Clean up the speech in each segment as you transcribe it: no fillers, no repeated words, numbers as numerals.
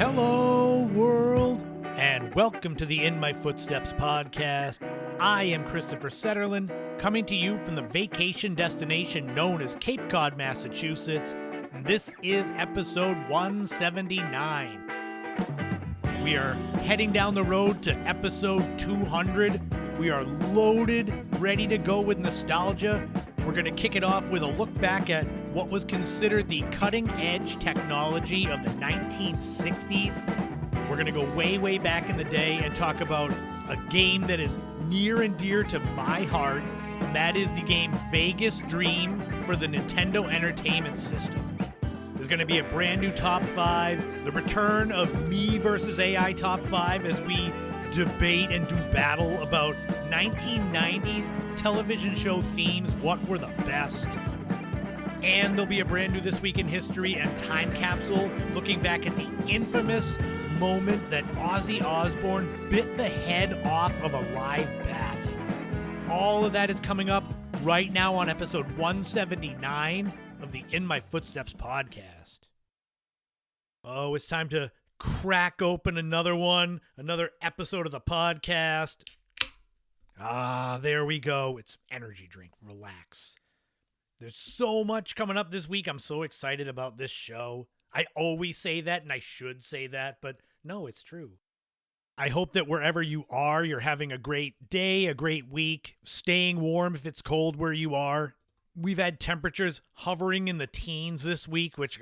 Hello, world, and welcome to the In My Footsteps podcast. I am Christopher Setterland, coming to you from the vacation destination known as Cape Cod, Massachusetts, and this is episode 179. We are heading down the road to episode 200. We are loaded, ready to go with nostalgia. We're going to kick it off with a look back at what was considered the cutting-edge technology of the 1960s. We're going to go way, way back in the day and talk about a game that is near and dear to my heart, and that is the game Vegas Dream for the Nintendo Entertainment System. There's going to be a brand new Top 5, the return of me versus AI Top 5 as we debate and do battle about 1990s television show themes, what were the best. And there'll be a brand new This Week in History and Time Capsule looking back at the infamous moment that Ozzy Osbourne bit the head off of a live bat. All of that is coming up right now on episode 179 of the In My Footsteps podcast. Oh, it's time to crack open another episode of the podcast. There we go. It's energy drink. Relax. There's so much coming up this week. I'm so excited about this show. I always say that, and I should say that, but no, it's true. I hope that wherever you are, you're having a great day, a great week, staying warm if it's cold where you are. We've had temperatures hovering in the teens this week, which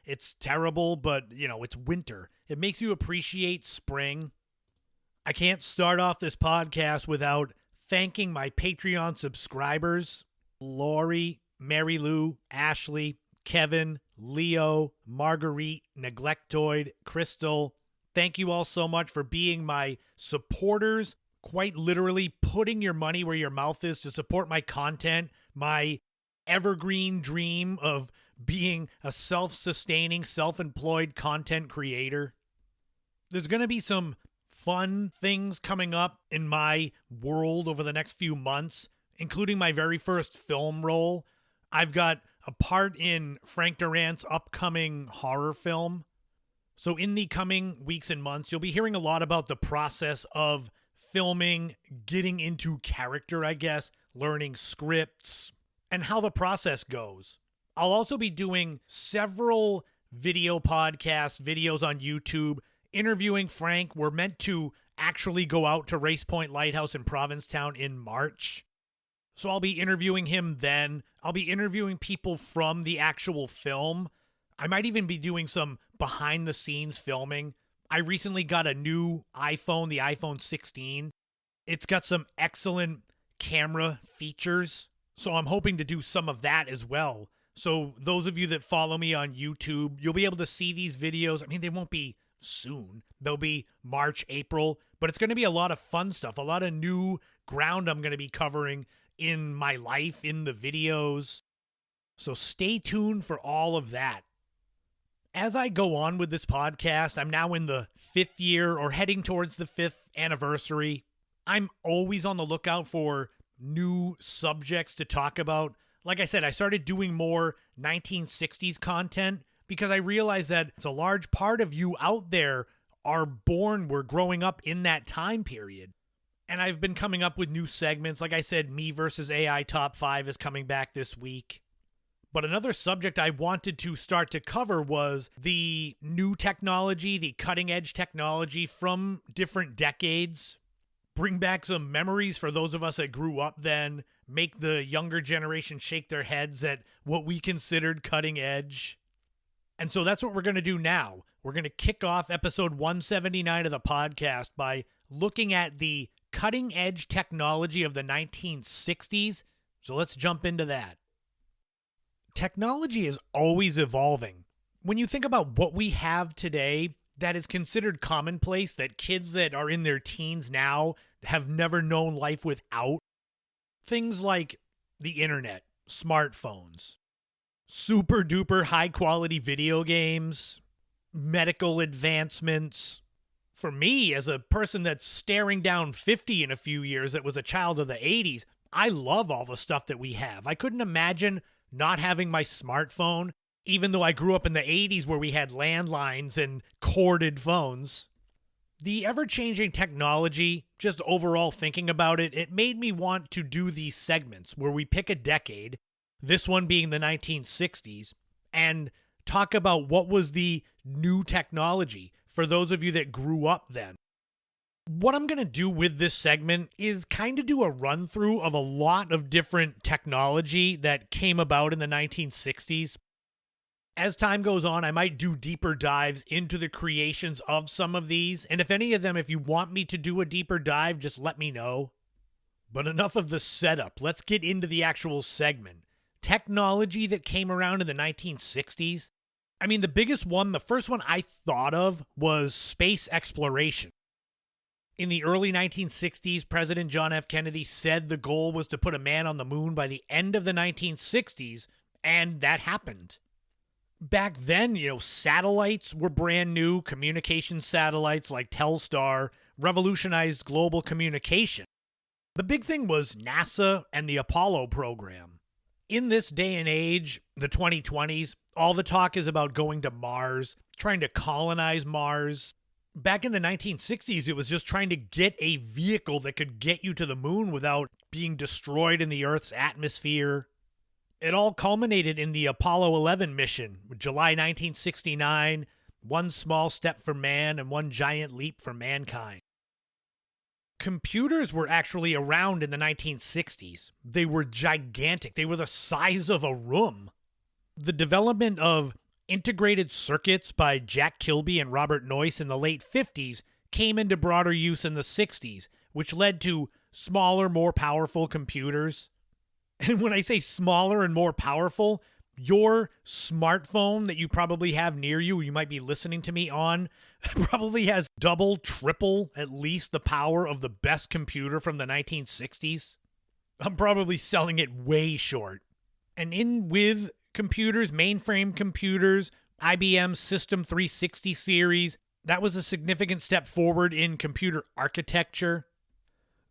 it's terrible, but, it's winter. It makes you appreciate spring. I can't start off this podcast without thanking my Patreon subscribers, Lori, Mary Lou, Ashley, Kevin, Leo, Marguerite, Neglectoid, Crystal. Thank you all so much for being my supporters, quite literally putting your money where your mouth is to support my content, my evergreen dream of being a self-sustaining, self-employed content creator. There's going to be some fun things coming up in my world over the next few months, including my very first film role. I've got a part in Frank Durant's upcoming horror film. So in the coming weeks and months, you'll be hearing a lot about the process of filming, getting into character, I guess, learning scripts, and how the process goes. I'll also be doing several video podcasts, videos on YouTube, interviewing Frank. We're meant to actually go out to Race Point Lighthouse in Provincetown in March. So I'll be interviewing him then. I'll be interviewing people from the actual film. I might even be doing some behind-the-scenes filming. I recently got a new iPhone, the iPhone 16. It's got some excellent camera features, so I'm hoping to do some of that as well. So those of you that follow me on YouTube, you'll be able to see these videos. I mean, they won't be soon. They'll be March, April, but it's going to be a lot of fun stuff, a lot of new ground I'm going to be covering in my life, in the videos. So stay tuned for all of that. As I go on with this podcast, I'm now in the 5th year or heading towards the 5th anniversary. I'm always on the lookout for new subjects to talk about. Like I said, I started doing more 1960s content because I realized that it's a large part of you out there were growing up in that time period. And I've been coming up with new segments. Like I said, Me versus AI Top 5 is coming back this week. But another subject I wanted to start to cover was the new technology, the cutting-edge technology from different decades. Bring back some memories for those of us that grew up then. Make the younger generation shake their heads at what we considered cutting edge. And so that's what we're going to do now. We're going to kick off episode 179 of the podcast by looking at the cutting-edge technology of the 1960s. So let's jump into that. Technology is always evolving. When you think about what we have today that is considered commonplace, that kids that are in their teens now have never known life without, things like the internet, smartphones, super duper high quality video games, medical advancements. For me, as a person that's staring down 50 in a few years that was a child of the 80s, I love all the stuff that we have. I couldn't imagine not having my smartphone, even though I grew up in the 80s where we had landlines and corded phones. The ever-changing technology, just overall thinking about it, it made me want to do these segments where we pick a decade, this one being the 1960s, and talk about what was the new technology for those of you that grew up then. What I'm going to do with this segment is kind of do a run-through of a lot of different technology that came about in the 1960s. As time goes on, I might do deeper dives into the creations of some of these, and if any of them, if you want me to do a deeper dive, just let me know. But enough of the setup. Let's get into the actual segment. Technology that came around in the 1960s. I mean, the biggest one, the first one I thought of was space exploration. In the early 1960s, President John F. Kennedy said the goal was to put a man on the moon by the end of the 1960s, and that happened. Back then, satellites were brand new. Communication satellites like Telstar revolutionized global communication. The big thing was NASA and the Apollo program. In this day and age, the 2020s, all the talk is about going to Mars, trying to colonize Mars. Back in the 1960s, it was just trying to get a vehicle that could get you to the moon without being destroyed in the Earth's atmosphere. It all culminated in the Apollo 11 mission, July 1969, one small step for man and one giant leap for mankind. Computers were actually around in the 1960s. They were gigantic. They were the size of a room. The development of integrated circuits by Jack Kilby and Robert Noyce in the late 50s came into broader use in the 60s, which led to smaller, more powerful computers. And when I say smaller and more powerful, your smartphone that you probably have near you, you might be listening to me on, probably has double, triple, at least the power of the best computer from the 1960s. I'm probably selling it way short. And in with computers, mainframe computers, IBM System 360 series, that was a significant step forward in computer architecture.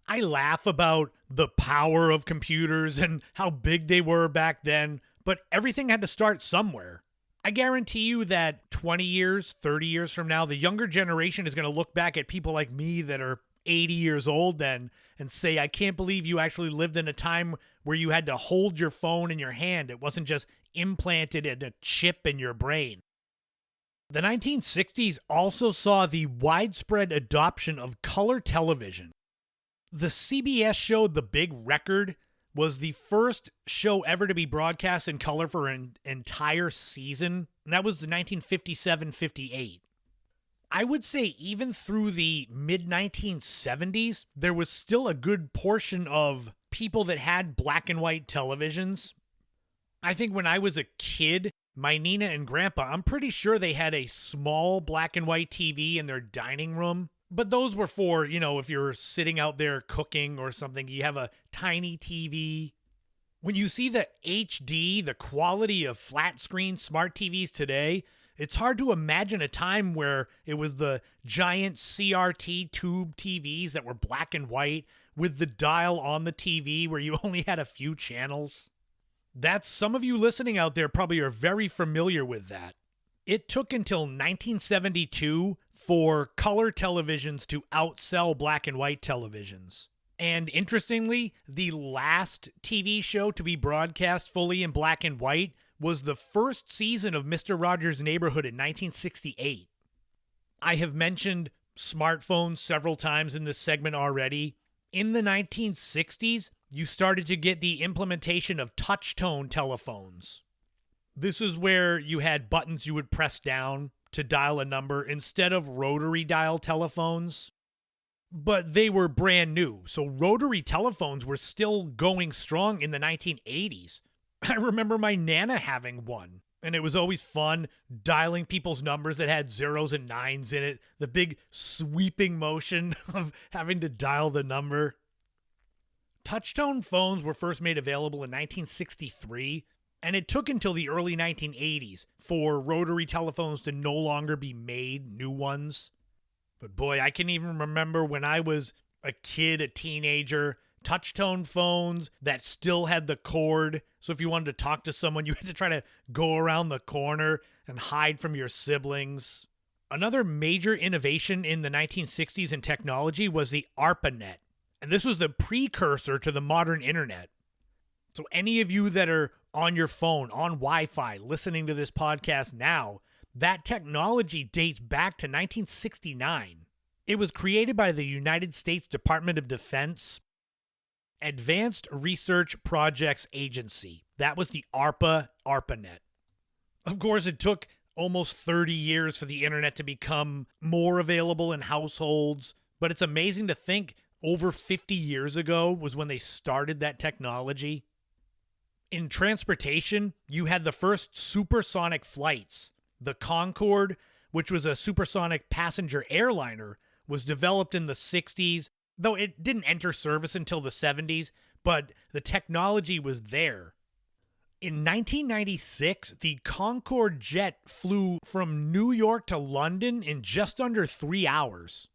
I laugh about the power of computers and how big they were back then, but everything had to start somewhere. I guarantee you that 20 years, 30 years from now, the younger generation is going to look back at people like me that are 80 years old then and say, I can't believe you actually lived in a time where you had to hold your phone in your hand. It wasn't just implanted in a chip in your brain. The 1960s also saw the widespread adoption of color television. The CBS show The Big Record was the first show ever to be broadcast in color for an entire season, and that was 1957-58. I would say even through the mid-1970s, there was still a good portion of people that had black and white televisions. I think when I was a kid, my Nina and Grandpa, I'm pretty sure they had a small black and white TV in their dining room. But those were for, if you're sitting out there cooking or something, you have a tiny TV. When you see the HD, the quality of flat screen smart TVs today, it's hard to imagine a time where it was the giant CRT tube TVs that were black and white with the dial on the TV where you only had a few channels. That's some of you listening out there probably are very familiar with that. It took until 1972 for color televisions to outsell black and white televisions. And interestingly, the last TV show to be broadcast fully in black and white was the first season of Mr. Rogers' Neighborhood in 1968. I have mentioned smartphones several times in this segment already. In the 1960s, you started to get the implementation of touch-tone telephones. This is where you had buttons you would press down to dial a number instead of rotary dial telephones. But they were brand new, so rotary telephones were still going strong in the 1980s. I remember my Nana having one, and it was always fun dialing people's numbers that had zeros and nines in it, the big sweeping motion of having to dial the number. Touchtone phones were first made available in 1963, and it took until the early 1980s for rotary telephones to no longer be made, new ones. But boy, I can even remember when I was a kid, a teenager, touchtone phones that still had the cord. So if you wanted to talk to someone, you had to try to go around the corner and hide from your siblings. Another major innovation in the 1960s in technology was the ARPANET, and this was the precursor to the modern internet. So any of you that are on your phone, on Wi-Fi, listening to this podcast now, that technology dates back to 1969. It was created by the United States Department of Defense Advanced Research Projects Agency. That was the ARPANET. Of course, it took almost 30 years for the internet to become more available in households, but it's amazing to think over 50 years ago was when they started that technology. In transportation, you had the first supersonic flights. The Concorde, which was a supersonic passenger airliner, was developed in the 60s, though it didn't enter service until the 70s, but the technology was there. In 1996, the Concorde jet flew from New York to London in just under 3 hours.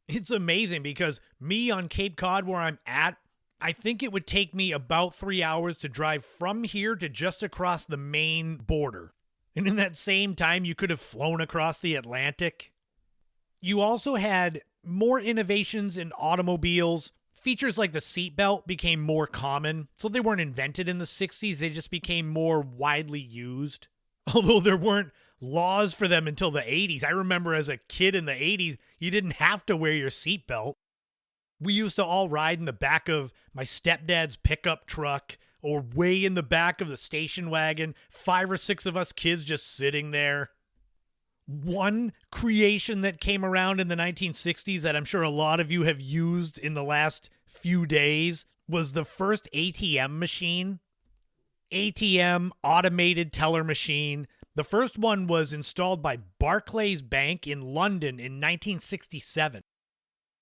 It's amazing because me on Cape Cod, where I'm at, I think it would take me about 3 hours to drive from here to just across the Maine border. And in that same time, you could have flown across the Atlantic. You also had more innovations in automobiles. Features like the seatbelt became more common, so they weren't invented in the 60s, they just became more widely used. Although there weren't laws for them until the 80s. I remember as a kid in the 80s, you didn't have to wear your seatbelt. We used to all ride in the back of my stepdad's pickup truck or way in the back of the station wagon, 5 or 6 of us kids just sitting there. One creation that came around in the 1960s that I'm sure a lot of you have used in the last few days was the first ATM machine. ATM, automated teller machine. The first one was installed by Barclays Bank in London in 1967.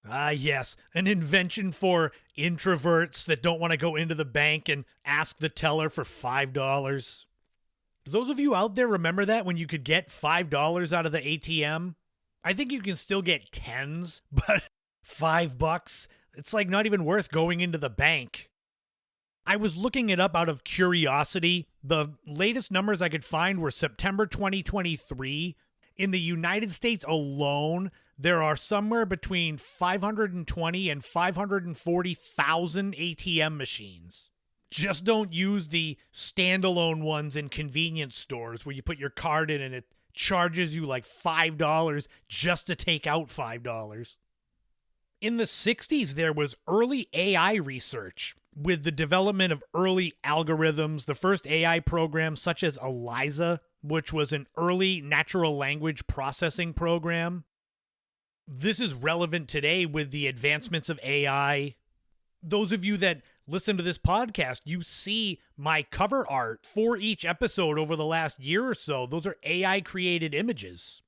Ah, yes, an invention for introverts that don't want to go into the bank and ask the teller for $5. Do those of you out there remember that when you could get $5 out of the ATM? I think you can still get tens, but $5, it's like not even worth going into the bank. I was looking it up out of curiosity. The latest numbers I could find were September 2023. In the United States alone, there are somewhere between 520 and 540,000 ATM machines. Just don't use the standalone ones in convenience stores where you put your card in and it charges you like $5 just to take out $5. In the 60s, there was early AI research with the development of early algorithms, the first AI programs such as ELIZA, which was an early natural language processing program. This is relevant today with the advancements of AI. Those of you that listen to this podcast, you see my cover art for each episode over the last year or so. Those are AI-created images.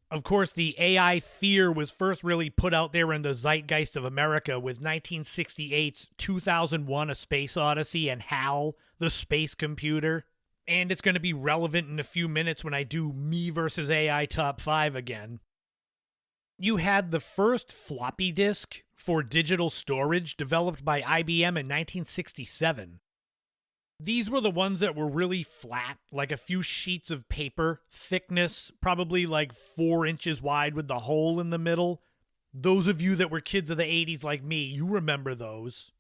Of course, the AI fear was first really put out there in the zeitgeist of America with 1968's 2001: A Space Odyssey and HAL, the space computer. And it's going to be relevant in a few minutes when I do me versus AI top 5 again. You had the first floppy disk for digital storage developed by IBM in 1967. These were the ones that were really flat, like a few sheets of paper, thickness probably like 4 inches wide with the hole in the middle. Those of you that were kids of the 80s like me, you remember those.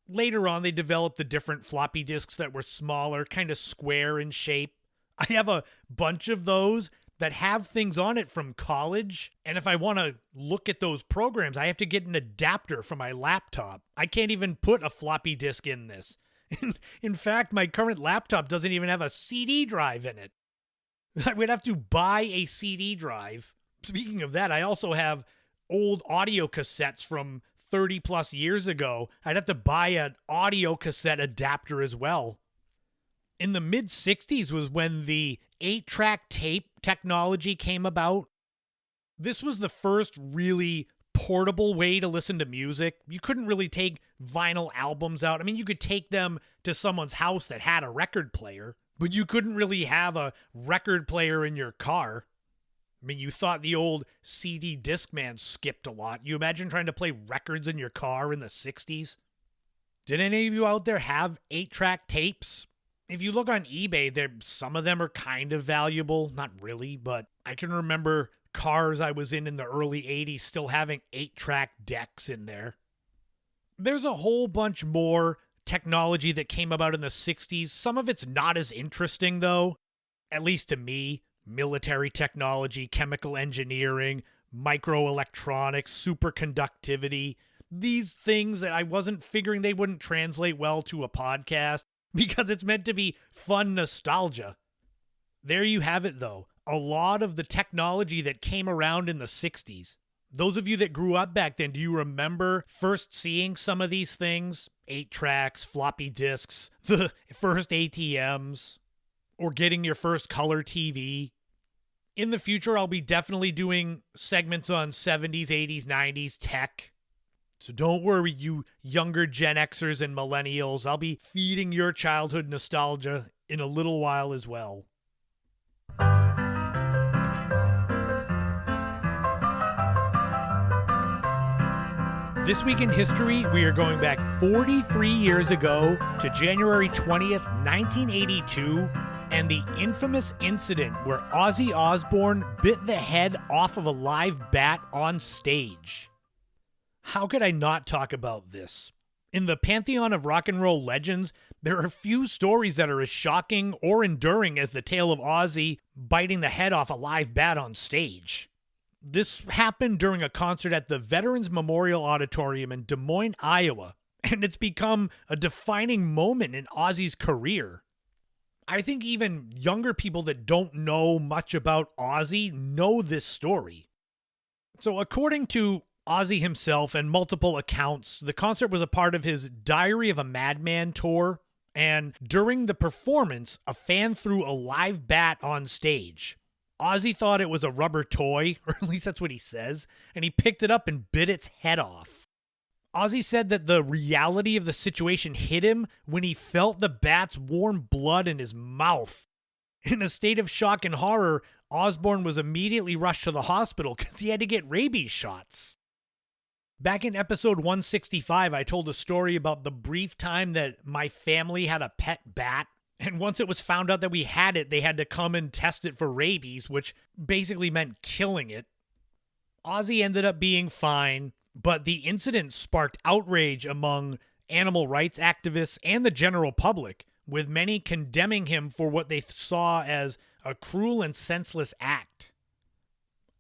Later on, they developed the different floppy disks that were smaller, kind of square in shape. I have a bunch of those that have things on it from college, and if I want to look at those programs, I have to get an adapter for my laptop. I can't even put a floppy disk in this. In fact, my current laptop doesn't even have a CD drive in it. I would have to buy a CD drive. Speaking of that, I also have old audio cassettes from 30 plus years ago. I'd have to buy an audio cassette adapter as well. In the mid-60s was when the 8-track tape technology came about. This was the first really portable way to listen to music. You couldn't really take vinyl albums out. I mean, you could take them to someone's house that had a record player, but you couldn't really have a record player in your car. I mean, you thought the old CD Discman skipped a lot. You imagine trying to play records in your car in the 60s? Did any of you out there have 8-track tapes? If you look on eBay, some of them are kind of valuable. Not really, but I can remember cars I was in the early 80s still having 8-track decks in there. There's a whole bunch more technology that came about in the 60s. Some of it's not as interesting, though, at least to me. Military technology, chemical engineering, microelectronics, superconductivity. These things that I wasn't figuring they wouldn't translate well to a podcast because it's meant to be fun nostalgia. There you have it, though. A lot of the technology that came around in the 60s. Those of you that grew up back then, do you remember first seeing some of these things? 8-tracks, floppy disks, the first ATMs, or getting your first color TV? In the future, I'll be definitely doing segments on 70s, 80s, 90s tech. So don't worry, you younger Gen Xers and millennials. I'll be feeding your childhood nostalgia in a little while as well. This week in history, we are going back 43 years ago to January 20th, 1982, and the infamous incident where Ozzy Osbourne bit the head off of a live bat on stage. How could I not talk about this? In the pantheon of rock and roll legends, there are few stories that are as shocking or enduring as the tale of Ozzy biting the head off a live bat on stage. This happened during a concert at the Veterans Memorial Auditorium in Des Moines, Iowa, and it's become a defining moment in Ozzy's career. I think even younger people that don't know much about Ozzy know this story. So according to Ozzy himself and multiple accounts, the concert was a part of his Diary of a Madman tour, and during the performance, a fan threw a live bat on stage. Ozzy thought it was a rubber toy, or at least that's what he says, and he picked it up and bit its head off. Ozzy said that the reality of the situation hit him when he felt the bat's warm blood in his mouth. In a state of shock and horror, Osbourne was immediately rushed to the hospital because he had to get rabies shots. Back in episode 165, I told a story about the brief time that my family had a pet bat, and once it was found out that we had it, they had to come and test it for rabies, which basically meant killing it. Ozzy ended up being fine, but the incident sparked outrage among animal rights activists and the general public, with many condemning him for what they saw as a cruel and senseless act.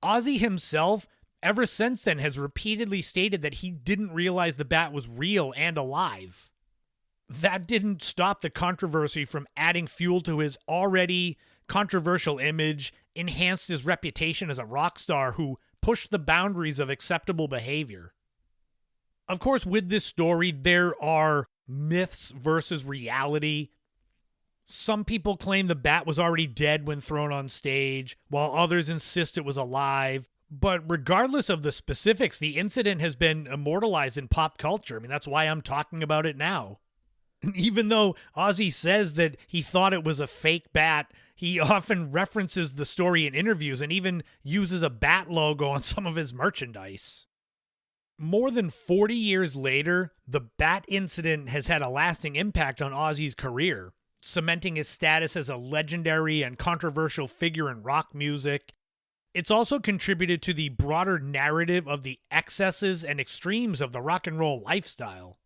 Ozzy himself, ever since then, has repeatedly stated that he didn't realize the bat was real and alive. That didn't stop the controversy from adding fuel to his already controversial image, enhanced his reputation as a rock star who pushed the boundaries of acceptable behavior. Of course, with this story, there are myths versus reality. Some people claim the bat was already dead when thrown on stage, while others insist it was alive. But regardless of the specifics, the incident has been immortalized in pop culture. I mean, that's why I'm talking about it now. Even though Ozzy says that he thought it was a fake bat, he often references the story in interviews and even uses a bat logo on some of his merchandise. More than 40 years later, the bat incident has had a lasting impact on Ozzy's career, cementing his status as a legendary and controversial figure in rock music. It's also contributed to the broader narrative of the excesses and extremes of the rock and roll lifestyle.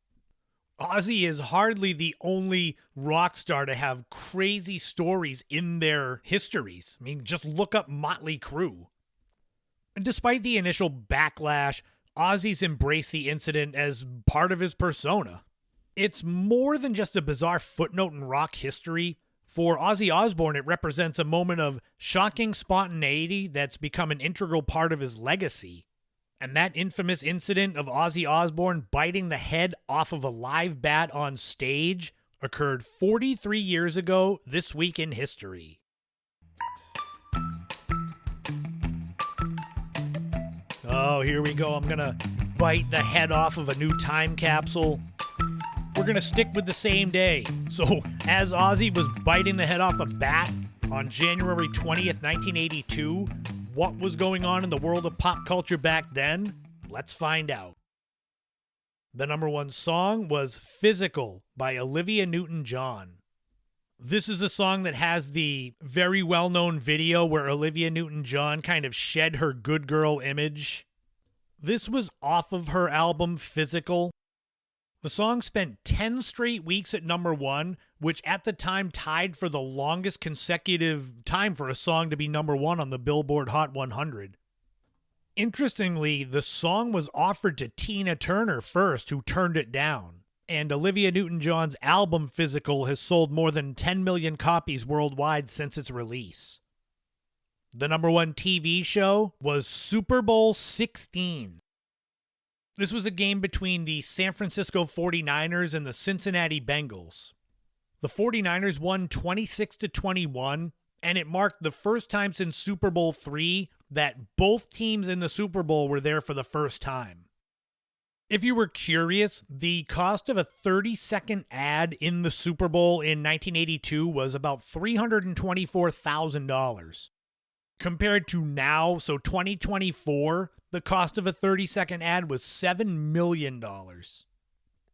Ozzy is hardly the only rock star to have crazy stories in their histories. I mean, just look up Motley Crue. And despite the initial backlash, Ozzy's embraced the incident as part of his persona. It's more than just a bizarre footnote in rock history. For Ozzy Osbourne, it represents a moment of shocking spontaneity that's become an integral part of his legacy. And that infamous incident of Ozzy Osbourne biting the head off of a live bat on stage occurred 43 years ago this week in history. Oh, here we go. I'm going to bite the head off of a new time capsule. We're going to stick with the same day. So, as Ozzy was biting the head off a bat on January 20th, 1982, what was going on in the world of pop culture back then? Let's find out. The number one song was Physical by Olivia Newton-John. This is a song that has the very well-known video where Olivia Newton-John kind of shed her good girl image. This was off of her album Physical. The song spent 10 straight weeks at number 1, which at the time tied for the longest consecutive time for a song to be number 1 on the Billboard Hot 100. Interestingly, the song was offered to Tina Turner first, who turned it down. And Olivia Newton-John's album Physical has sold more than 10 million copies worldwide since its release. The number 1 TV show was Super Bowl 16. This was a game between the San Francisco 49ers and the Cincinnati Bengals. The 49ers won 26-21, and it marked the first time since Super Bowl III that both teams in the Super Bowl were there for the first time. If you were curious, the cost of a 30-second ad in the Super Bowl in 1982 was about $324,000. Compared to now, so 2024, the cost of a 30-second ad was $7 million.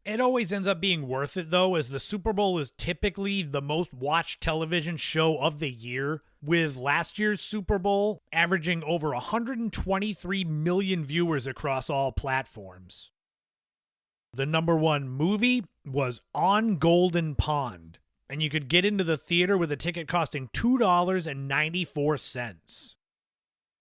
It always ends up being worth it, though, as the Super Bowl is typically the most watched television show of the year, with last year's Super Bowl averaging over 123 million viewers across all platforms. The number 1 movie was On Golden Pond, and you could get into the theater with a ticket costing $2.94.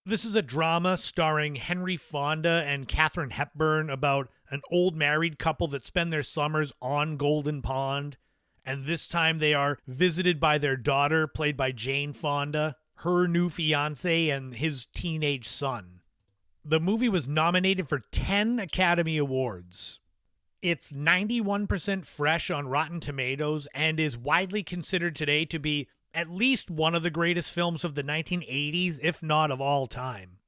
This is a drama starring Henry Fonda and Katharine Hepburn about an old married couple that spend their summers on Golden Pond, and this time they are visited by their daughter, played by Jane Fonda, her new fiancé, and his teenage son. The movie was nominated for 10 Academy Awards. It's 91% fresh on Rotten Tomatoes and is widely considered today to be at least one of the greatest films of the 1980s, if not of all time.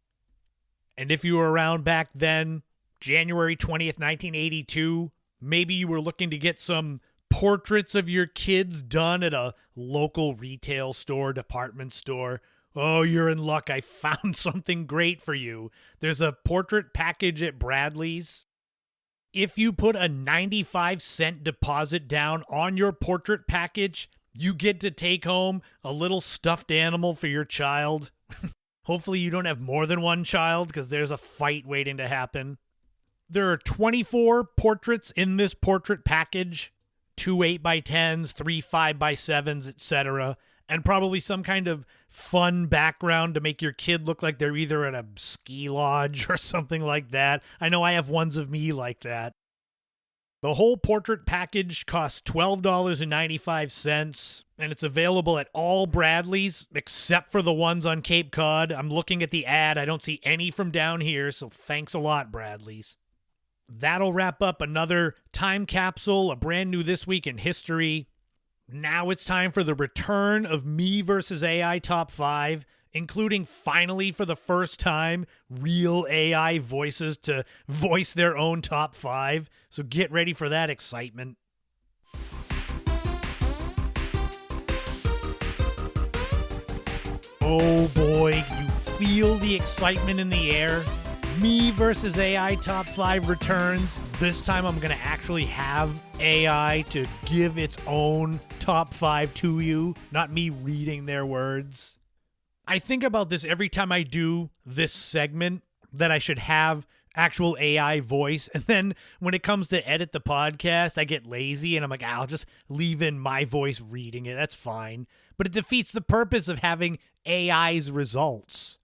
And if you were around back then, January 20th, 1982, maybe you were looking to get some portraits of your kids done at a local retail store, department store. Oh, you're in luck. I found something great for you. There's a portrait package at Bradley's. If you put a 95-cent deposit down on your portrait package, you get to take home a little stuffed animal for your child. Hopefully you don't have more than one child, because there's a fight waiting to happen. There are 24 portraits in this portrait package, 2 8x10s, 3 5x7s, etc., and probably some kind of fun background to make your kid look like they're either at a ski lodge or something like that. I know I have ones of me like that. The whole portrait package costs $12.95, and it's available at all Bradleys except for the ones on Cape Cod. I'm looking at the ad. I don't see any from down here, so thanks a lot, Bradleys. That'll wrap up another time capsule, a brand new This Week in History. Now it's time for the return of Me vs. AI Top 5, including finally for the first time real AI voices to voice their own top 5. So get ready for that excitement. Oh boy, can you feel the excitement in the air? Me vs. AI Top 5 returns. This time I'm going to actually have AI to give its own top 5 to you, not me reading their words. I think about this every time I do this segment, that I should have actual AI voice. And then when it comes to edit the podcast, I get lazy and I'm like, I'll just leave in my voice reading it. That's fine. But it defeats the purpose of having AI's results.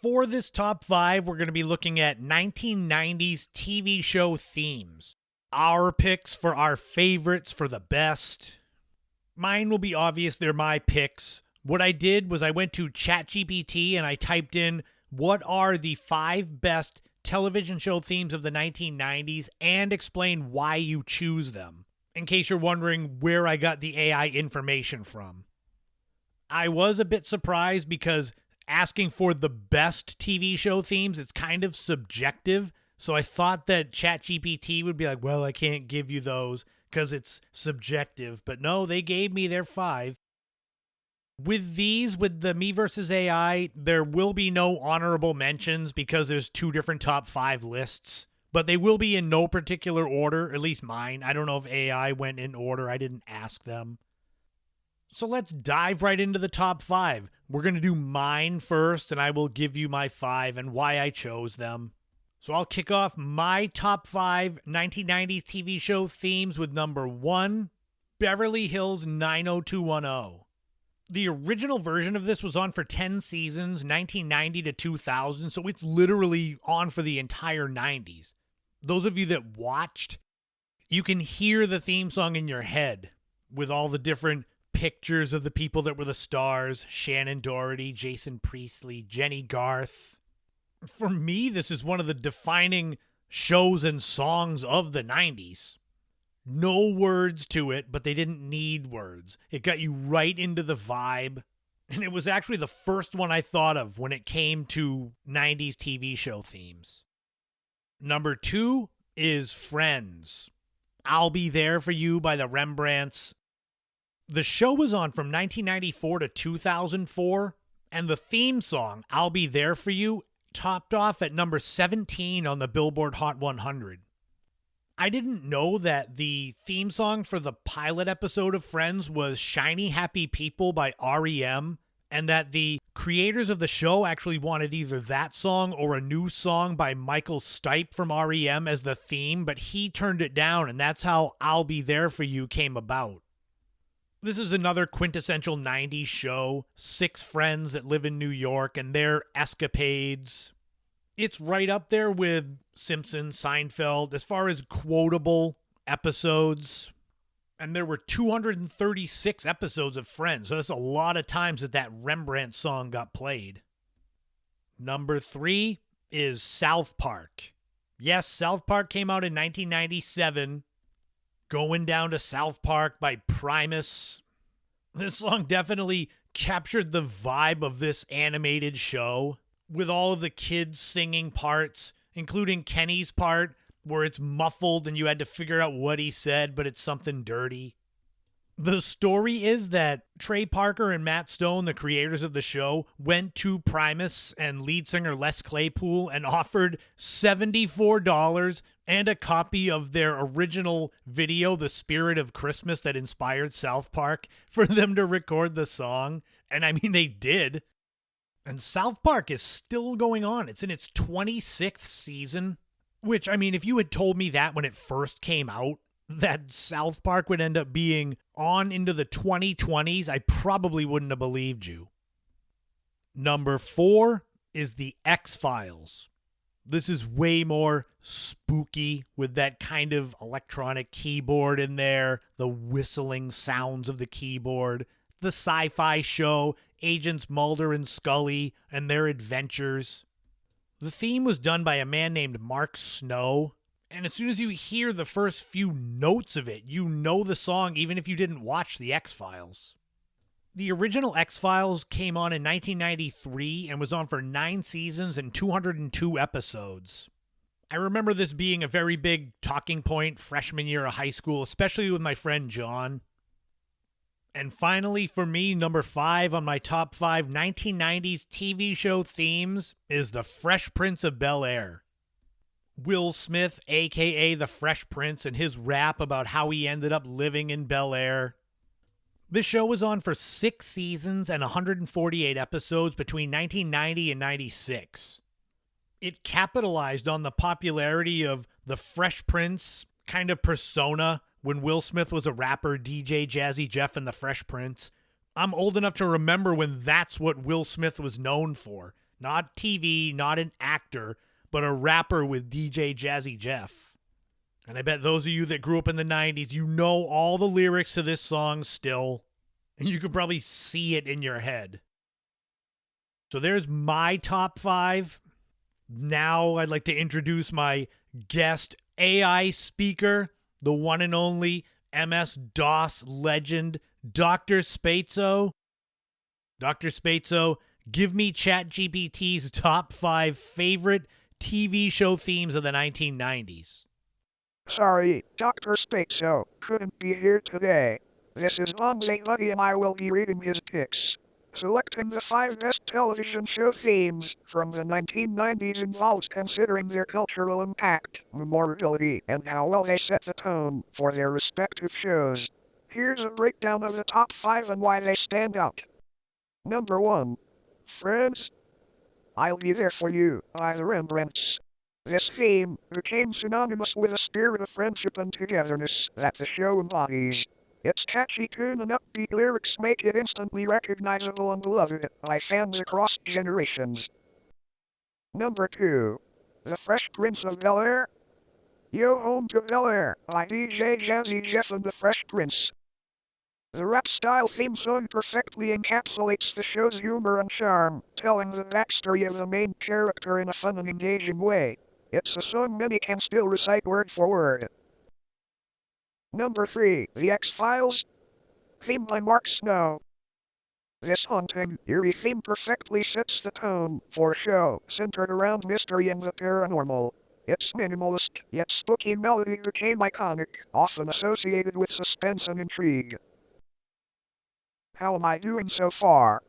For this top 5, we're going to be looking at 1990s TV show themes. Our picks for our favorites for the best. Mine will be obvious, they're my picks. What I did was I went to ChatGPT and I typed in, what are the 5 best television show themes of the 1990s, and explain why you choose them, in case you're wondering where I got the AI information from. I was a bit surprised because asking for the best TV show themes, it's kind of subjective. So I thought that ChatGPT would be like, well, I can't give you those because it's subjective. But no, they gave me their 5. With these, with the Me vs. AI, there will be no honorable mentions because there's 2 different top 5 lists. But they will be in no particular order, at least mine. I don't know if AI went in order. I didn't ask them. So let's dive right into the top 5. We're going to do mine first, and I will give you my 5 and why I chose them. So I'll kick off my top 5 1990s TV show themes with number 1, Beverly Hills 90210. The original version of this was on for 10 seasons, 1990 to 2000, so it's literally on for the entire 90s. Those of you that watched, you can hear the theme song in your head with all the different pictures of the people that were the stars: Shannon Doherty, Jason Priestley, Jenny Garth. For me, this is one of the defining shows and songs of the 90s. No words to it, but they didn't need words. It got you right into the vibe. And it was actually the first one I thought of when it came to 90s TV show themes. Number 2 is Friends. I'll Be There For You by the Rembrandts. The show was on from 1994 to 2004, and the theme song, I'll Be There For You, topped off at number 17 on the Billboard Hot 100. I didn't know that the theme song for the pilot episode of Friends was Shiny Happy People by REM, and that the creators of the show actually wanted either that song or a new song by Michael Stipe from REM as the theme, but he turned it down, and that's how I'll Be There For You came about. This is another quintessential 90s show, 6 friends that live in New York and their escapades. It's right up there with Simpsons, Seinfeld, as far as quotable episodes. And there were 236 episodes of Friends, so that's a lot of times that Rembrandt song got played. Number 3 is South Park. Yes, South Park came out in 1997. Going Down to South Park by Primus. This song definitely captured the vibe of this animated show, with all of the kids singing parts, including Kenny's part, where it's muffled and you had to figure out what he said, but it's something dirty. The story is that Trey Parker and Matt Stone, the creators of the show, went to Primus and lead singer Les Claypool and offered $74 and a copy of their original video, The Spirit of Christmas, that inspired South Park, for them to record the song. And I mean, they did. And South Park is still going on. It's in its 26th season, which, I mean, if you had told me that when it first came out, that South Park would end up being on into the 2020s, I probably wouldn't have believed you. Number 4 is The X-Files. This is way more spooky with that kind of electronic keyboard in there, the whistling sounds of the keyboard, the sci-fi show, Agents Mulder and Scully and their adventures. The theme was done by a man named Mark Snow, and as soon as you hear the first few notes of it, you know the song even if you didn't watch The X-Files. The original X-Files came on in 1993 and was on for 9 seasons and 202 episodes. I remember this being a very big talking point freshman year of high school, especially with my friend John. And finally, for me, number 5 on my top 5 1990s TV show themes is The Fresh Prince of Bel-Air. Will Smith, a.k.a. The Fresh Prince, and his rap about how he ended up living in Bel-Air. This show was on for 6 seasons and 148 episodes between 1990 and 96. It capitalized on the popularity of the Fresh Prince kind of persona when Will Smith was a rapper, DJ Jazzy Jeff and the Fresh Prince. I'm old enough to remember when that's what Will Smith was known for. Not TV, not an actor, but a rapper with DJ Jazzy Jeff. And I bet those of you that grew up in the 90s, you know all the lyrics to this song still. And you can probably see it in your head. So there's my top 5. Now I'd like to introduce my guest AI speaker, the one and only MS-DOS legend, Dr. Spatzo. Dr. Spatzo, give me ChatGPT's top 5 favorite TV show themes of the 1990s. Sorry, Dr. Spatzo couldn't be here today. This is Lumsey Luggy and I will be reading his picks. Selecting the 5 best television show themes from the 1990s involves considering their cultural impact, memorability, and how well they set the tone for their respective shows. Here's a breakdown of the top 5 and why they stand out. Number 1. Friends. I'll Be There For You by the Rembrandts. This theme became synonymous with a spirit of friendship and togetherness that the show embodies. Its catchy tune and upbeat lyrics make it instantly recognizable and beloved by fans across generations. Number 2. The Fresh Prince of Bel-Air. Yo Home to Bel-Air by DJ Jazzy Jeff and the Fresh Prince. The rap-style theme song perfectly encapsulates the show's humor and charm, telling the backstory of the main character in a fun and engaging way. It's a song many can still recite word for word. Number 3. The X-Files. Theme by Mark Snow. This haunting, eerie theme perfectly sets the tone for a show centered around mystery and the paranormal. Its minimalist, yet spooky melody became iconic, often associated with suspense and intrigue. How am I doing so far?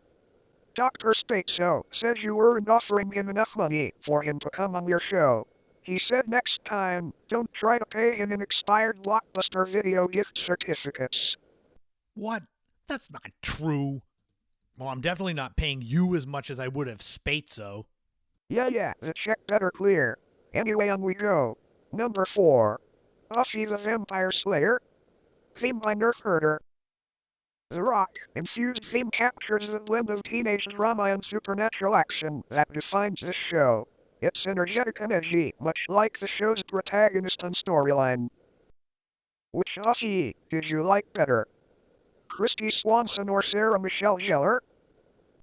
Dr. Spatzo says you weren't offering him enough money for him to come on your show. He said next time, don't try to pay him in expired Blockbuster video gift certificates. What? That's not true. Well, I'm definitely not paying you as much as I would have Spatzo. Yeah, the check better clear. Anyway, on we go. Number 4. Buffy the Vampire Slayer. Theme by Nerf Herder. The rock-infused theme captures the blend of teenage drama and supernatural action that defines this show. It's energetic and edgy, much like the show's protagonist and storyline. Which Buffy did you like better? Christy Swanson or Sarah Michelle Gellar?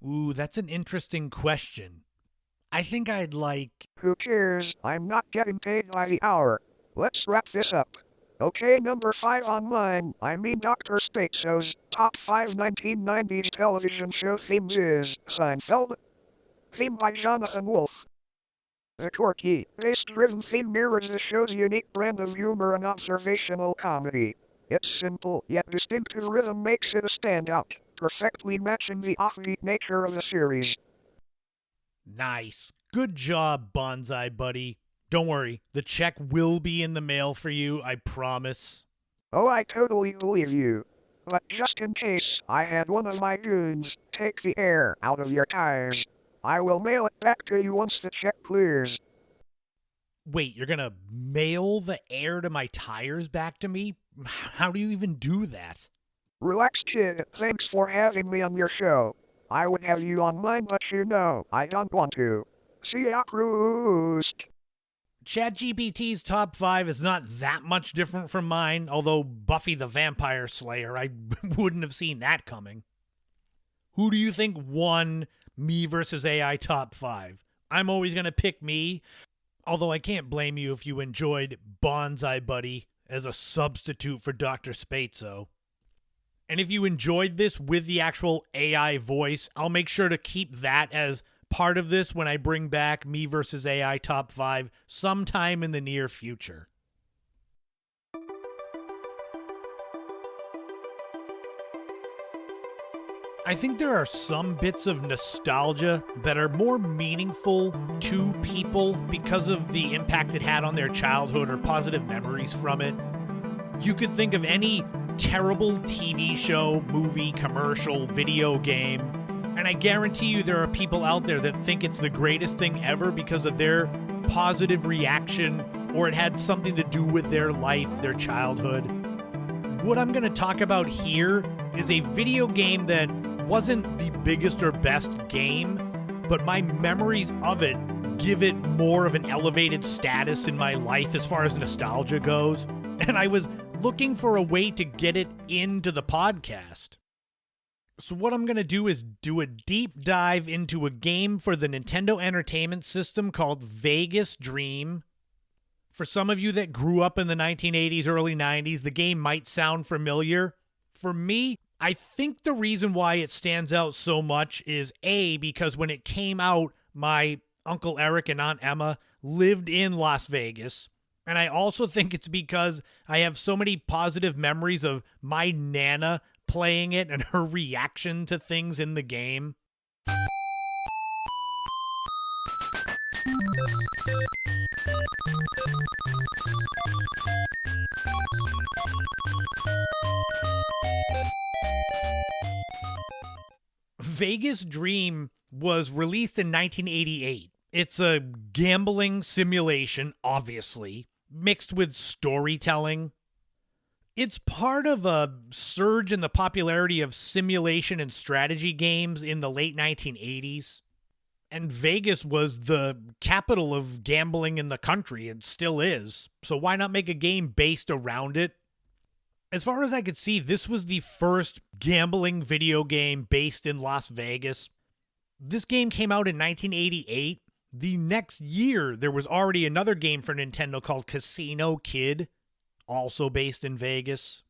Ooh, that's an interesting question. I think I'd like... Who cares? I'm not getting paid by the hour. Let's wrap this up. Okay, number 5 on mine, Dr. Spatzo's top 5 1990s television show themes is Seinfeld. Theme by Jonathan Wolf. The quirky, bass-driven theme mirrors the show's unique brand of humor and observational comedy. Its simple, yet distinctive rhythm makes it a standout, perfectly matching the offbeat nature of the series. Nice. Good job, Bonsai Buddy. Don't worry, the check will be in the mail for you, I promise. Oh, I totally believe you. But just in case I had one of my goons take the air out of your tires, I will mail it back to you once the check clears. Wait, you're gonna mail the air to my tires back to me? How do you even do that? Relax, kid. Thanks for having me on your show. I would have you on mine, but you know, I don't want to. See ya, Roost. ChatGPT's top 5 is not that much different from mine, although Buffy the Vampire Slayer, I wouldn't have seen that coming. Who do you think won me versus AI top 5? I'm always going to pick me, although I can't blame you if you enjoyed Bonsai Buddy as a substitute for Dr. Spatzo. And if you enjoyed this with the actual AI voice, I'll make sure to keep that as part of this when I bring back me versus AI top 5 sometime in the near future. I think there are some bits of nostalgia that are more meaningful to people because of the impact it had on their childhood or positive memories from it. You could think of any terrible TV show, movie, commercial, video game, and I guarantee you there are people out there that think it's the greatest thing ever because of their positive reaction or it had something to do with their life, their childhood. What I'm going to talk about here is a video game that wasn't the biggest or best game, but my memories of it give it more of an elevated status in my life as far as nostalgia goes, and I was looking for a way to get it into the podcast. So what I'm going to do is do a deep dive into a game for the Nintendo Entertainment System called Vegas Dream. For some of you that grew up in the 1980s, early 90s, the game might sound familiar. For me, I think the reason why it stands out so much is A, because when it came out, my Uncle Eric and Aunt Emma lived in Las Vegas. And I also think it's because I have so many positive memories of my Nana playing it and her reaction to things in the game. Vegas Dream was released in 1988. It's a gambling simulation, obviously, mixed with storytelling. It's part of a surge in the popularity of simulation and strategy games in the late 1980s. And Vegas was the capital of gambling in the country and still is. So why not make a game based around it? As far as I could see, this was the first gambling video game based in Las Vegas. This game came out in 1988. The next year, there was already another game for Nintendo called Casino Kid, also based in Vegas.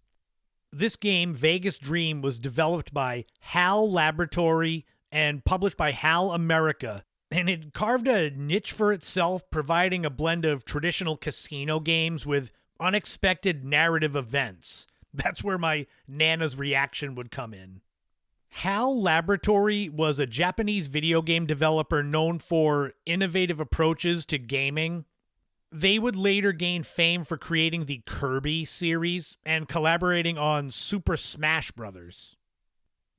This game, Vegas Dream, was developed by HAL Laboratory and published by HAL America, and it carved a niche for itself, providing a blend of traditional casino games with unexpected narrative events. That's where my Nana's reaction would come in. HAL Laboratory was a Japanese video game developer known for innovative approaches to gaming. They would later gain fame for creating the Kirby series and collaborating on Super Smash Bros.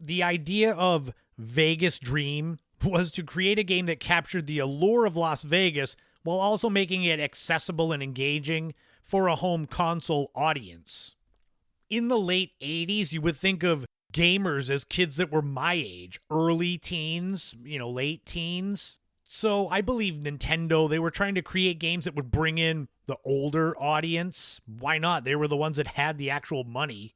The idea of Vegas Dream was to create a game that captured the allure of Las Vegas while also making it accessible and engaging for a home console audience. In the late 80s, you would think of gamers as kids that were my age, early teens, late teens. So I believe Nintendo, they were trying to create games that would bring in the older audience. Why not? They were the ones that had the actual money.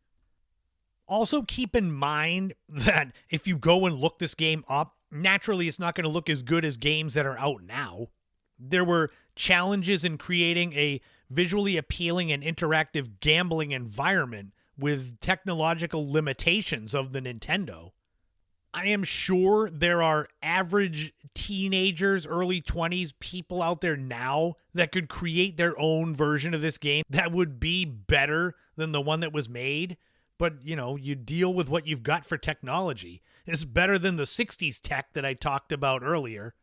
Also keep in mind that if you go and look this game up, naturally it's not going to look as good as games that are out now. There were challenges in creating a visually appealing and interactive gambling environment with technological limitations of the Nintendo. I am sure there are average teenagers, early 20s, people out there now that could create their own version of this game that would be better than the one that was made. But, you deal with what you've got for technology. It's better than the 60s tech that I talked about earlier.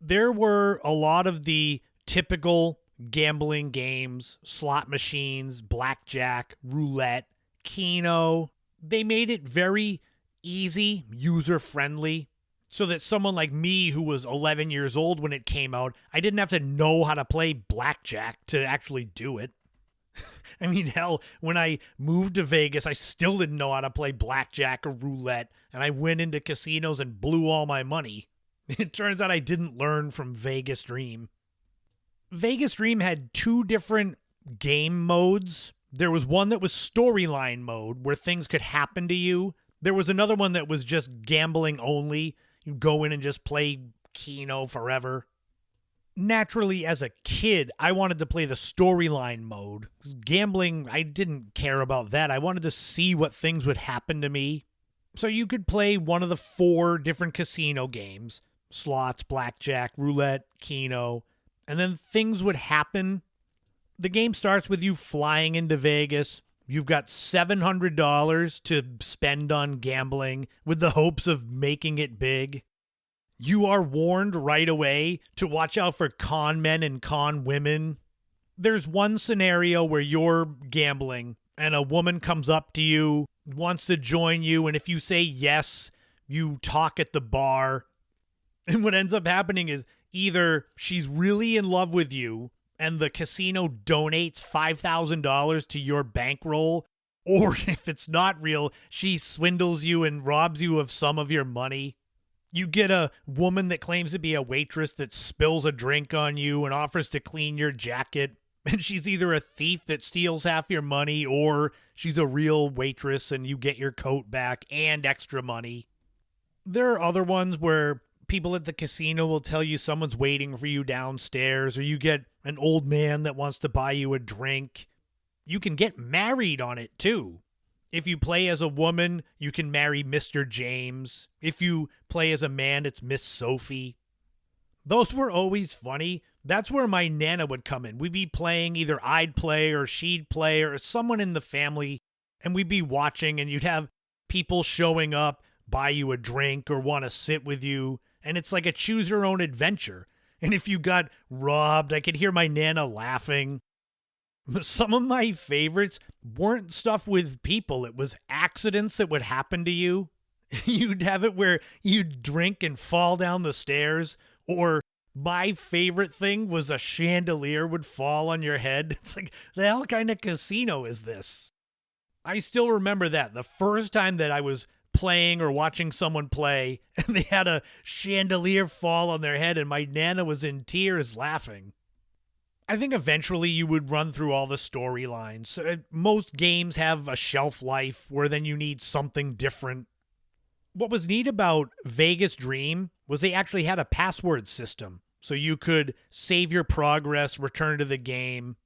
There were a lot of the typical gambling games, slot machines, blackjack, roulette, Keno. They made it very easy, user-friendly, so that someone like me who was 11 years old when it came out, I didn't have to know how to play blackjack to actually do it. I mean, hell, when I moved to Vegas, I still didn't know how to play blackjack or roulette, and I went into casinos and blew all my money. It turns out I didn't learn from Vegas Dream. Vegas Dream had two different game modes. There was one that was storyline mode, where things could happen to you. There was another one that was just gambling only. You go in and just play Keno forever. Naturally, as a kid, I wanted to play the storyline mode. 'Cause gambling, I didn't care about that. I wanted to see what things would happen to me. So you could play one of the 4 different casino games. Slots, blackjack, roulette, Keno. And then things would happen. The game starts with you flying into Vegas. You've got $700 to spend on gambling with the hopes of making it big. You are warned right away to watch out for con men and con women. There's one scenario where you're gambling and a woman comes up to you, wants to join you, and if you say yes, you talk at the bar. And what ends up happening is either she's really in love with you and the casino donates $5,000 to your bankroll, or if it's not real, she swindles you and robs you of some of your money. You get a woman that claims to be a waitress that spills a drink on you and offers to clean your jacket. And she's either a thief that steals half your money, or she's a real waitress and you get your coat back and extra money. There are other ones where people at the casino will tell you someone's waiting for you downstairs, or you get an old man that wants to buy you a drink. You can get married on it too. If you play as a woman, you can marry Mr. James. If you play as a man, it's Miss Sophie. Those were always funny. That's where my Nana would come in. We'd be playing, either I'd play or she'd play or someone in the family, and we'd be watching, and you'd have people showing up, buy you a drink or want to sit with you, and it's like a choose your own adventure. And if you got robbed, I could hear my Nana laughing. Some of my favorites weren't stuff with people. It was accidents that would happen to you. You'd have it where you'd drink and fall down the stairs, or my favorite thing was a chandelier would fall on your head. It's like, the hell kind of casino is this? I still remember that. The first time that I was playing or watching someone play and they had a chandelier fall on their head and my Nana was in tears laughing. I think eventually you would run through all the storylines. Most games have a shelf life where then you need something different. What was neat about Vegas Dream was they actually had a password system. So you could save your progress, return to the game,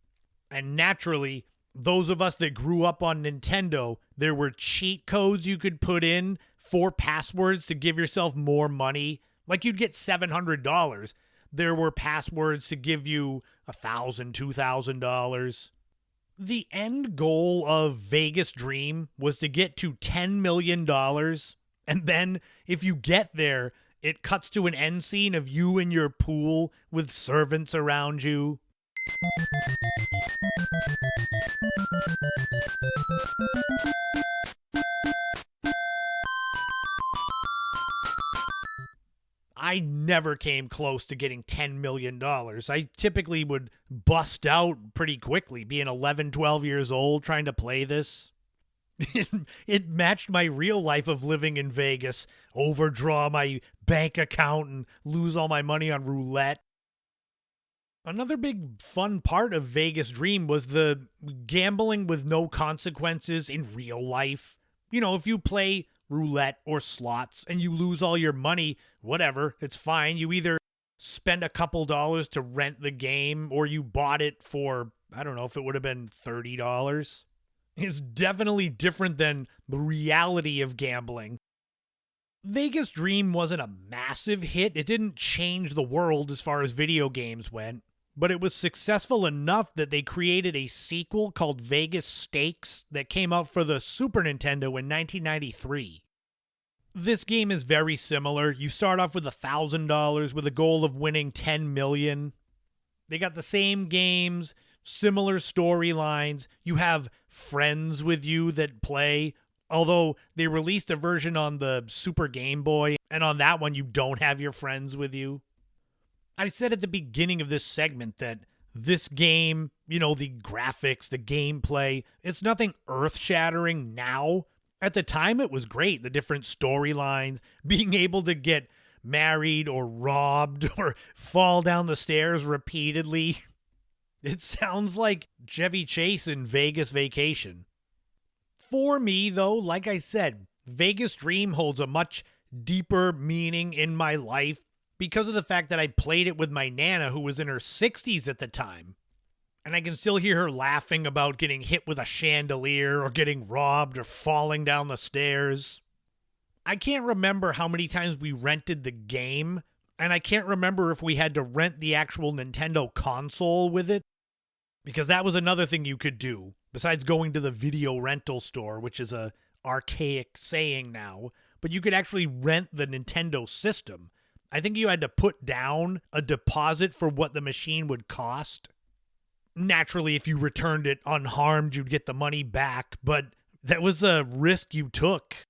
and naturally, those of us that grew up on Nintendo, there were cheat codes you could put in for passwords to give yourself more money. Like you'd get $700. There were passwords to give you $1,000, $2,000. The end goal of Vegas Dream was to get to $10 million. And then if you get there, it cuts to an end scene of you in your pool with servants around you. I never came close to getting $10 million. I typically would bust out pretty quickly, being 11, 12 years old, trying to play this. It matched my real life of living in Vegas, overdraw my bank account and lose all my money on roulette. Another big fun part of Vegas Dream was the gambling with no consequences in real life. You know, if you play roulette or slots and you lose all your money, whatever, it's fine. You either spend a couple dollars to rent the game or you bought it for, I don't know if it would have been $30. It's definitely different than the reality of gambling. Vegas Dream wasn't a massive hit. It didn't change the world as far as video games went, but it was successful enough that they created a sequel called Vegas Stakes that came out for the Super Nintendo in 1993. This game is very similar. You start off with $1,000 with a goal of winning $10 million. They got the same games, similar storylines. You have friends with you that play, although they released a version on the Super Game Boy, and on that one you don't have your friends with you. I said at the beginning of this segment that this game, you know, the graphics, the gameplay, it's nothing earth-shattering now. At the time, it was great. The different storylines, being able to get married or robbed or fall down the stairs repeatedly. It sounds like Chevy Chase in Vegas Vacation. For me, though, like I said, Vegas Dream holds a much deeper meaning in my life because of the fact that I played it with my Nana, who was in her 60s at the time. And I can still hear her laughing about getting hit with a chandelier or getting robbed or falling down the stairs. I can't remember how many times we rented the game, and I can't remember if we had to rent the actual Nintendo console with it, because that was another thing you could do, besides going to the video rental store, which is a archaic saying now, but you could actually rent the Nintendo system. I think you had to put down a deposit for what the machine would cost. Naturally, if you returned it unharmed, you'd get the money back, but that was a risk you took.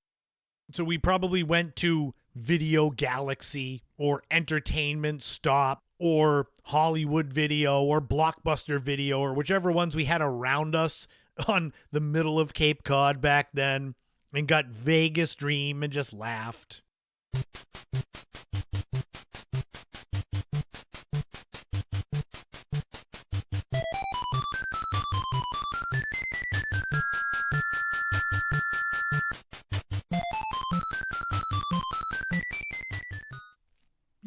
So we probably went to Video Galaxy or Entertainment Stop or Hollywood Video or Blockbuster Video or whichever ones we had around us on the middle of Cape Cod back then and got Vegas Dream and just laughed.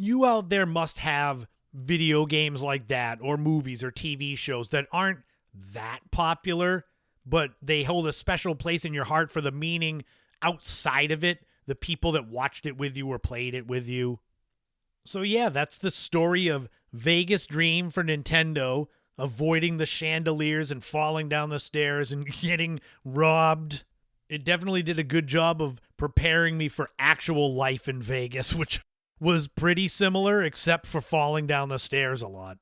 You out there must have video games like that or movies or TV shows that aren't that popular, but they hold a special place in your heart for the meaning outside of it, the people that watched it with you or played it with you. So yeah, that's the story of Vegas Dream for Nintendo, avoiding the chandeliers and falling down the stairs and getting robbed. It definitely did a good job of preparing me for actual life in Vegas, which was pretty similar except for falling down the stairs a lot.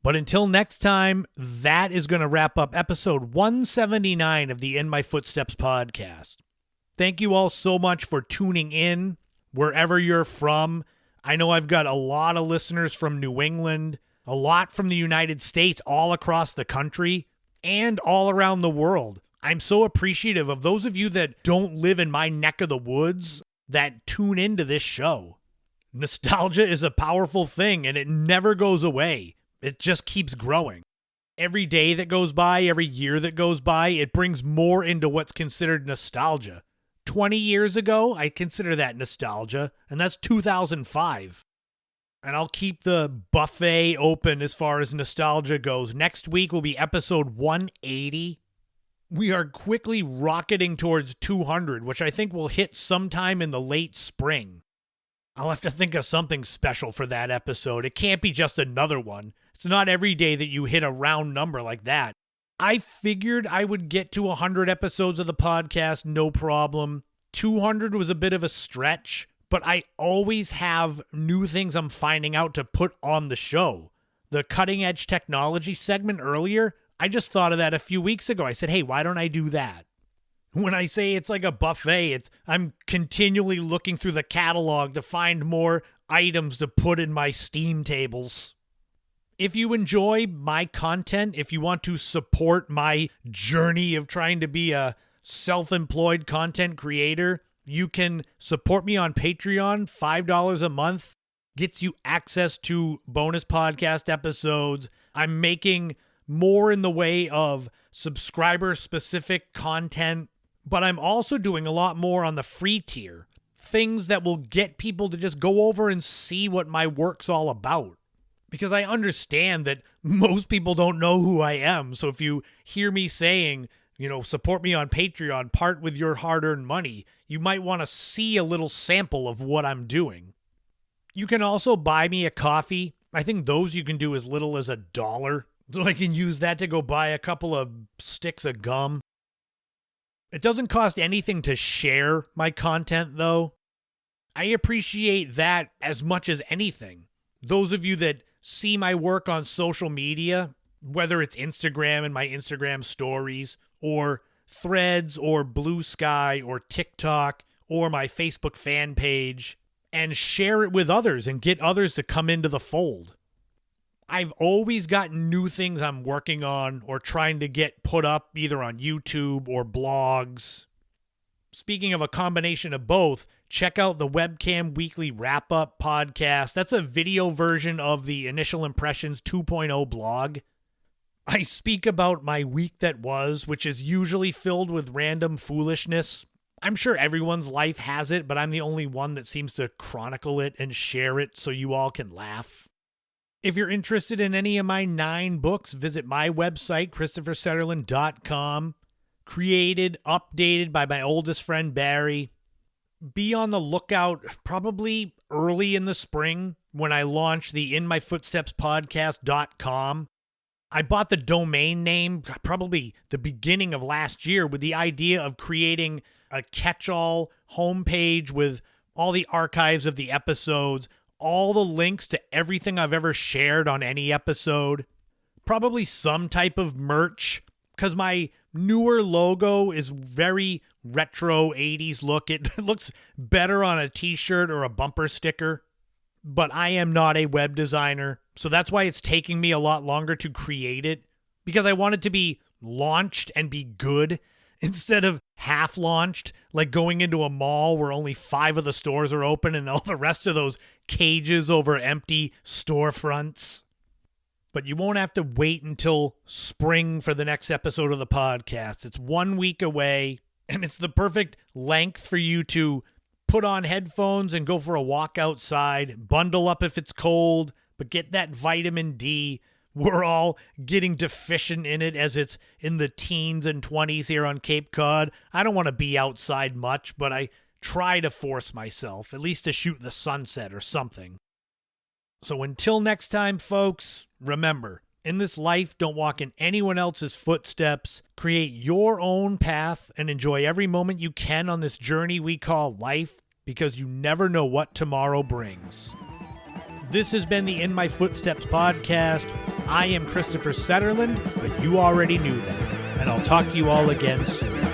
But until next time, that is going to wrap up episode 179 of the In My Footsteps podcast. Thank you all so much for tuning in wherever you're from. I know I've got a lot of listeners from New England, a lot from the United States, all across the country, and all around the world. I'm so appreciative of those of you that don't live in my neck of the woods that tune into this show. Nostalgia is a powerful thing, and it never goes away. It just keeps growing. Every day that goes by, every year that goes by, it brings more into what's considered nostalgia. 20 years ago, I consider that nostalgia, and that's 2005. And I'll keep the buffet open as far as nostalgia goes. Next week will be episode 180. We are quickly rocketing towards 200, which I think will hit sometime in the late spring. I'll have to think of something special for that episode. It can't be just another one. It's not every day that you hit a round number like that. I figured I would get to 100 episodes of the podcast, no problem. 200 was a bit of a stretch, but I always have new things I'm finding out to put on the show. The cutting edge technology segment earlier, I just thought of that a few weeks ago. I said, hey, why don't I do that? When I say it's like a buffet, I'm continually looking through the catalog to find more items to put in my Steam tables. If you enjoy my content, if you want to support my journey of trying to be a self-employed content creator, you can support me on Patreon. $5 a month gets you access to bonus podcast episodes. I'm making more in the way of subscriber-specific content, but I'm also doing a lot more on the free tier. Things that will get people to just go over and see what my work's all about. Because I understand that most people don't know who I am. So if you hear me saying, support me on Patreon, part with your hard-earned money, you might want to see a little sample of what I'm doing. You can also buy me a coffee. I think those you can do as little as $1. So I can use that to go buy a couple of sticks of gum. It doesn't cost anything to share my content, though. I appreciate that as much as anything. Those of you that see my work on social media, whether it's Instagram and my Instagram stories, or Threads, or Blue Sky, or TikTok, or my Facebook fan page, and share it with others and get others to come into the fold. I've always got new things I'm working on or trying to get put up either on YouTube or blogs. Speaking of a combination of both, check out the Webcam Weekly Wrap-Up podcast. That's a video version of the Initial Impressions 2.0 blog. I speak about my week that was, which is usually filled with random foolishness. I'm sure everyone's life has it, but I'm the only one that seems to chronicle it and share it so you all can laugh. If you're interested in any of my 9 books, visit my website, ChristopherSutherland.com. Created, updated by my oldest friend, Barry. Be on the lookout probably early in the spring when I launch the InMyFootstepsPodcast.com. I bought the domain name probably the beginning of last year with the idea of creating a catch-all homepage with all the archives of the episodes, all the links to everything I've ever shared on any episode, probably some type of merch, because my newer logo is very retro 80s look. It looks better on a t-shirt or a bumper sticker, but I am not a web designer, so that's why it's taking me a lot longer to create it, because I want it to be launched and be good instead of half-launched, like going into a mall where only 5 of the stores are open and all the rest of those cages over empty storefronts. But you won't have to wait until spring for the next episode of the podcast. It's 1 week away, and it's the perfect length for you to put on headphones and go for a walk outside, bundle up if it's cold, but get that vitamin D. We're all getting deficient in it as it's in the teens and 20s here on Cape Cod. I don't want to be outside much, but I try to force myself, at least to shoot the sunset or something. So until next time, folks, remember, in this life, don't walk in anyone else's footsteps. Create your own path and enjoy every moment you can on this journey we call life, because you never know what tomorrow brings. This has been the In My Footsteps podcast. I am Christopher Sutherland, but you already knew that. And I'll talk to you all again soon.